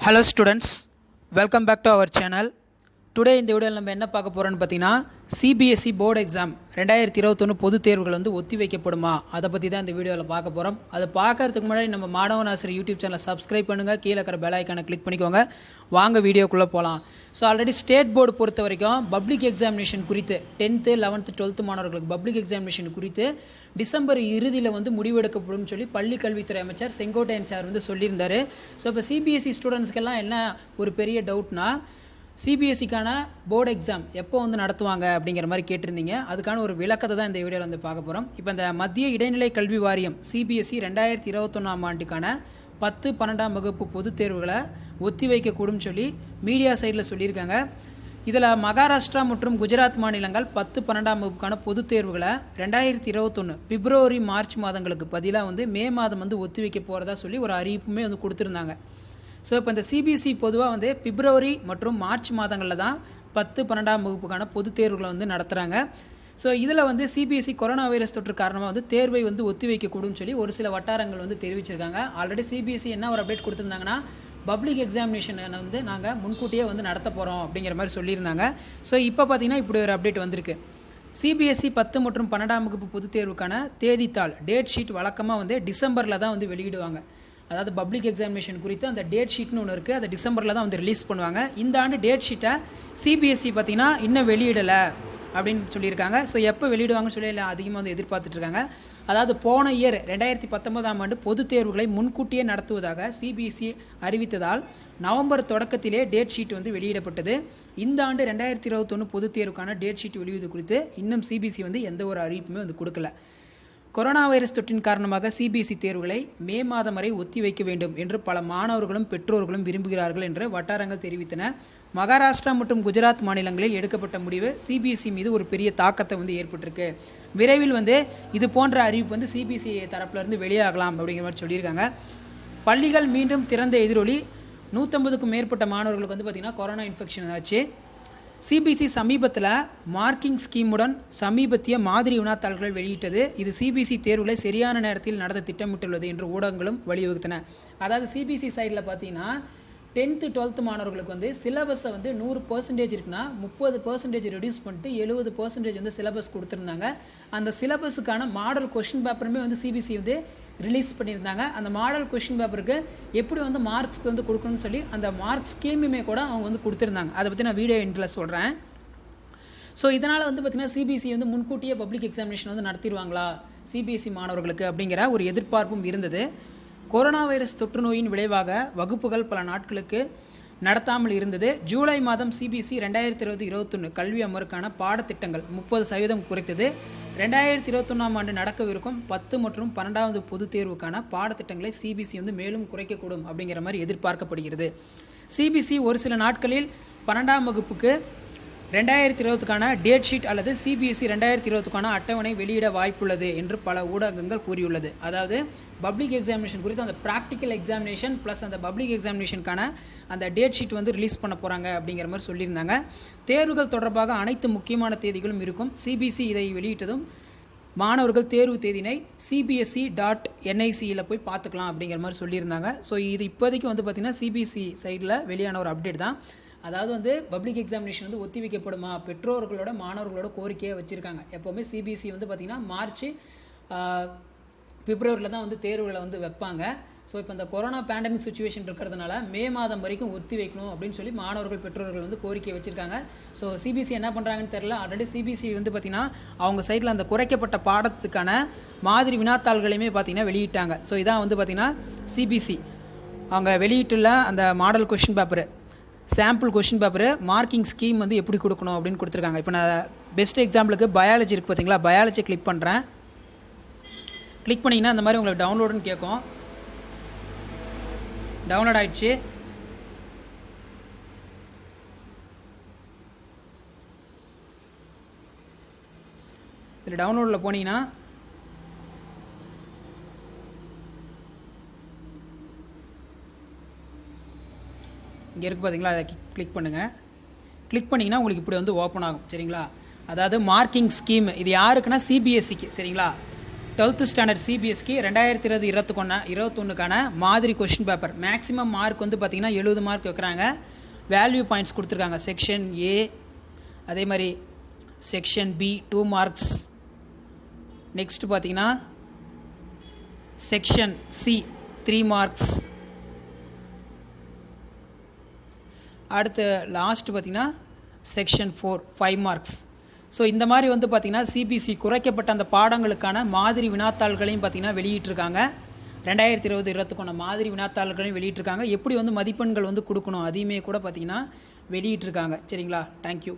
Hello students, welcome back to our channel. Today இந்த வீடியோவில் நம்ம என்ன பார்க்க போகிறோன்னு பார்த்தீங்கன்னா சிபிஎஸ்சி போர்டு எக்ஸாம் 2021 பொதுத் தேர்வுகள் ஒத்தி வைக்கப்படுமா அதை பற்றி தான் இந்த வீடியோவில் பார்க்க போகிறோம். அதை பார்க்கறதுக்கு முன்னாடி நம்ம மாணவன் ஆசிரியர் யூடியூப் சேனலை சப்ஸ்கிரைப் பண்ணுங்கள், கீழே இருக்கிற பெல் ஐக்கானை கிளிக் பண்ணிக்கோங்க. வாங்க வீடியோக்குள்ளே போகலாம். ஸோ ஆல்ரெடி ஸ்டேட் போர்டு பொறுத்த வரைக்கும் பப்ளிக் எக்ஸாமினேஷன் குறித்து 10th 11th 12th மாணவர்களுக்கு பப்ளிக் எக்ஸாமினேஷன் குறித்து டிசம்பர் இறுதியில் முடிவெடுக்கப்படும் சொல்லி பள்ளி கல்வித்துறை அமைச்சர் செங்கோட்டையன் சார் சொல்லியிருந்தார். ஸோ இப்போ சிபிஎஸ்சி ஸ்டூடெண்ட்ஸ்க்கெல்லாம் என்ன ஒரு பெரிய டவுட்னா, சிபிஎஸ்சிக்கான போர்டு எக்ஸாம் எப்போ நடத்துவாங்க அப்படிங்கிற மாதிரி கேட்டிருந்தீங்க. அதுக்கான ஒரு விளக்கத்தை தான் இந்த வீடியோவில் பார்க்க போகிறோம். இப்போ இந்த மத்திய இடைநிலை கல்வி வாரியம் சிபிஎஸ்சி 2021 ஆண்டுக்கான 10, 12ஆம் வகுப்பு பொதுத் தேர்வுகளை ஒத்தி வைக்கக்கூடும் சொல்லி மீடியா சைடில் சொல்லியிருக்காங்க. இதில் மகாராஷ்டிரா மற்றும் குஜராத் மாநிலங்கள் 10, 12ஆம் வகுப்புக்கான பொதுத் தேர்வுகளை 2021 பிப்ரவரி மார்ச் மாதங்களுக்கு பதிலாக மே மாதம் ஒத்தி வைக்க போகிறதா சொல்லி ஒரு அறிவிப்புமே கொடுத்துருந்தாங்க. ஸோ இப்போ இந்த சிபிஎஸ்சி பொதுவாக பிப்ரவரி மற்றும் மார்ச் மாதங்களில் தான் 10, 12ஆம் வகுப்புக்கான பொதுத் தேர்வுகளை நடத்துகிறாங்க. ஸோ இதில் சிபிஎஸ்சி கொரோனா வைரஸ் தொற்று காரணமாக தேர்வை ஒத்தி வைக்கக்கூடும் சொல்லி ஒரு சில வட்டாரங்கள் தெரிவிச்சிருக்காங்க. ஆல்ரெடி சிபிஎஸ்சி என்ன ஒரு அப்டேட் கொடுத்துருந்தாங்கன்னா, பப்ளிக் எக்ஸாமினேஷனை நாங்கள் முன்கூட்டியே நடத்த போகிறோம் அப்படிங்கிற மாதிரி சொல்லியிருந்தாங்க. ஸோ இப்போ பார்த்தீங்கன்னா இப்படி ஒரு அப்டேட் வந்திருக்கு. சிபிஎஸ்சி 10 மற்றும் 12ஆம் வகுப்பு பொதுத் தேர்வுக்கான தேதித்தாள் டேட் ஷீட் வழக்கமாக டிசம்பரில் தான் வெளியிடுவாங்க. அதாவது பப்ளிக் எக்ஸாமினேஷன் குறித்து அந்த டேட் ஷீட்னு ஒன்று இருக்குது, அதை டிசம்பரில் தான் ரிலீஸ் பண்ணுவாங்க. இந்த ஆண்டு டேட் ஷீட்டை சிபிஎஸ்சி பார்த்திங்கன்னா இன்னும் வெளியிடலை அப்படின்னு சொல்லியிருக்காங்க. ஸோ எப்போ வெளியிடுவாங்கன்னு சொல்லி அதிகமாக எதிர்பார்த்துட்ருக்காங்க. அதாவது போன இயர் 2019ஆம் ஆண்டு பொதுத் தேர்வுகளை முன்கூட்டியே நடத்துவதாக சிபிஎஸ்சி அறிவித்ததால் நவம்பர் தொடக்கத்திலே டேட் ஷீட் வெளியிடப்பட்டது. இந்த ஆண்டு 2021 பொதுத் தேர்வுக்கான டேட் ஷீட் வெளியிடுவது குறித்து இன்னும் சிபிஎஸ்சி எந்த ஒரு அறிவிப்புமே கொடுக்கல. கொரோனா வைரஸ் தொற்றின் காரணமாக சிபிஎஸ்சி தேர்வுகளை மே மாதம் வரை ஒத்தி வைக்க வேண்டும் என்று பல மாணவர்களும் பெற்றோர்களும் விரும்புகிறார்கள் என்று வட்டாரங்கள் தெரிவித்தன. மகாராஷ்டிரா மற்றும் குஜராத் மாநிலங்களில் எடுக்கப்பட்ட முடிவு சிபிஎஸ்சி மீது ஒரு பெரிய தாக்கத்தை ஏற்பட்டிருக்கு. விரைவில் இது போன்ற அறிவிப்பு சிபிஎஸ்சி தரப்பிலிருந்து வெளியாகலாம் அப்படிங்கிற மாதிரி சொல்லியிருக்காங்க. பள்ளிகள் மீண்டும் திறந்த எதிரொலி 150க்கும் மேற்பட்ட மாணவர்களுக்கு பார்த்திங்கன்னா கொரோனா இன்ஃபெக்ஷன் ஆச்சு. சிபிஎஸ்சி சமீபத்தில் மார்க்கிங் ஸ்கீமுடன் சமீபத்திய மாதிரி வினாத்தாள்கள் வெளியிட்டது. இது சிபிஎஸ்சி தேர்வுகளை சரியான நேரத்தில் நடத்த திட்டமிட்டுள்ளது என்று ஊடகங்களும் வழிவகுத்தன. அதாவது சிபிஎஸ்சி சைடில் பார்த்தீங்கன்னா 10th 12th மாணவர்களுக்கு சிலபஸை 100% இருக்குன்னா 30% ரெடியூஸ் பண்ணிட்டு 70% சிலபஸ் கொடுத்துருந்தாங்க. அந்த சிலபஸுக்கான மாடல் கொஷின் பேப்பருமே சிபிஎஸ்சி ரிலீஸ் பண்ணியிருந்தாங்க. அந்த மாடல் கொஷின் பேப்பருக்கு எப்படி மார்க்ஸ் கொடுக்கணும்னு சொல்லி அந்த மார்க் ஸ்கீமுமே கூட அவங்க கொடுத்துருந்தாங்க. அதை பற்றி நான் வீடியோ எண்டில் சொல்கிறேன். ஸோ இதனால் பார்த்திங்கன்னா சிபிஎஸ்சி முன்கூட்டியே பப்ளிக் எக்ஸாமினேஷன் நடத்திடுவாங்களா சிபிஎஸ்சி மாணவர்களுக்கு அப்படிங்கிற ஒரு எதிர்பார்ப்பும் இருந்தது. கொரோனா வைரஸ் தொற்று நோயின் விளைவாக வகுப்புகள் பல நாட்களுக்கு நடத்தாமல் இருந்தது. ஜூலை மாதம் சிபிஎஸ்சி 2020-21 கல்வி அமர்வுக்கான பாடத்திட்டங்கள் 30% குறைத்தது. 2021ஆம் ஆண்டு நடக்கவிருக்கும் 10 மற்றும் 12வது பொதுத் தேர்வுக்கான பாடத்திட்டங்களை சிபிஎஸ்சி மேலும் குறைக்கக்கூடும் அப்படிங்கிற மாதிரி எதிர்பார்க்கப்படுகிறது. சிபிஎஸ்சி ஒரு சில நாட்களில் 12ஆம் வகுப்புக்கு 2020க்கான டேட் ஷீட் அல்லது சிபிஎஸ்சி 2020க்கான அட்டவணை வெளியிட வாய்ப்புள்ளது என்று பல ஊடகங்கள் கூறியுள்ளது. அதாவது பப்ளிக் எக்ஸாமினேஷன் குறித்து அந்த ப்ராக்டிக்கல் எக்ஸாமினேஷன் ப்ளஸ் அந்த பப்ளிக் எக்ஸாமினேஷனுக்கான அந்த டேட் ஷீட் ரிலீஸ் பண்ண போகிறாங்க அப்படிங்கிற மாதிரி சொல்லியிருந்தாங்க. தேர்வுகள் தொடர்பாக அனைத்து முக்கியமான தேதிகளும் இருக்கும். சிபிஎஸ்சி இதை வெளியிட்டதும் மாணவர்கள் தேர்வு தேதினை cbse.nic போய் பார்த்துக்கலாம் அப்படிங்கிற மாதிரி சொல்லியிருந்தாங்க. ஸோ இது இப்போதைக்கு பார்த்திங்கன்னா சிபிஎஸ்சி சைடில் வெளியான ஒரு அப்டேட் தான். அதாவது பப்ளிக் எக்ஸாமினேஷன் ஒத்தி வைக்கப்படுமா, பெற்றோர்களோட மாணவர்களோட கோரிக்கையை வச்சுருக்காங்க. எப்போவுமே சிபிஎஸ்சி பார்த்திங்கன்னா மார்ச் பிப்ரவரியில் தான் தேர்வுகளை வைப்பாங்க. ஸோ இப்போ இந்த கொரோனா பேண்டமிக் சுச்சுவேஷன் இருக்கிறதுனால மே மாதம் வரைக்கும் ஒத்தி வைக்கணும் அப்படின்னு சொல்லி மாணவர்கள் பெற்றோர்கள் கோரிக்கை வச்சுருக்காங்க. ஸோ சிபிஎஸ்சி என்ன பண்ணுறாங்கன்னு தெரில. ஆல்ரெடி சிபிஎஸ்சி பார்த்திங்கன்னா அவங்க சைடில் அந்த குறைக்கப்பட்ட பாடத்துக்கான மாதிரி வினாத்தாள்களையுமே பார்த்திங்கன்னா வெளியிட்டாங்க. ஸோ இதான் பார்த்திங்கன்னா சிபிஎஸ்சி அவங்க வெளியிட்டுள்ள அந்த model question paper, sample question paper, marking scheme எப்படி கொடுக்கணும் அப்படின்னு கொடுத்துருக்காங்க. இப்போ நான் பெஸ்ட் எக்ஸாம்பிளுக்கு பயாலஜி இருக்குது பார்த்தீங்களா, பயாலஜி கிளிக் பண்ணுறேன். கிளிக் பண்ணிங்கன்னா அந்த மாதிரி உங்களுக்கு டவுன்லோடுன்னு கேட்கும். டவுன்லோட் ஆகிடுச்சு. இதில் டவுன்லோடில் போனீங்கன்னா இங்கே இருக்குது பார்த்தீங்களா, அதை கிளிக் பண்ணுங்கள். கிளிக் பண்ணிங்கன்னா உங்களுக்கு இப்படி ஓப்பன் ஆகும். சரிங்களா, அதாவது மார்க்கிங் ஸ்கீம் இது யாருக்குன்னா சிபிஎஸ்சிக்கு. சரிங்களா, 12th ஸ்டாண்டர்ட் சிபிஎஸ்க்கு 2020-21க்கான மாதிரி கொஷின் பேப்பர். மேக்ஸிமம் மார்க் வந்து பார்த்திங்கன்னா 70 மார்க் வைக்கிறாங்க. வேல்யூ பாயிண்ட்ஸ் கொடுத்துருக்காங்க. செக்ஷன் ஏ, அதே மாதிரி செக்ஷன் பி 2 மார்க்ஸ். நெக்ஸ்ட் பார்த்திங்கன்னா செக்ஷன் சி 3 மார்க்ஸ். அடுத்து லாஸ்ட் பார்த்திங்கன்னா செக்ஷன் 4 5 மார்க்ஸ். ஸோ இந்த மாதிரி வந்து பார்த்திங்கன்னா சிபிஎஸ்சி குறைக்கப்பட்ட அந்த பாடங்களுக்கான மாதிரி வினாத்தாள்களையும் பார்த்திங்கன்னா வெளியிட்டிருக்காங்க. 2020-21 மாதிரி வினாத்தாள்களையும் வெளியிட்டிருக்காங்க. எப்படி வந்து மதிப்பெண்கள் வந்து கொடுக்கணும் அதையுமே கூட பார்த்திங்கன்னா வெளியிட்டிருக்காங்க. சரிங்களா? தேங்க்யூ.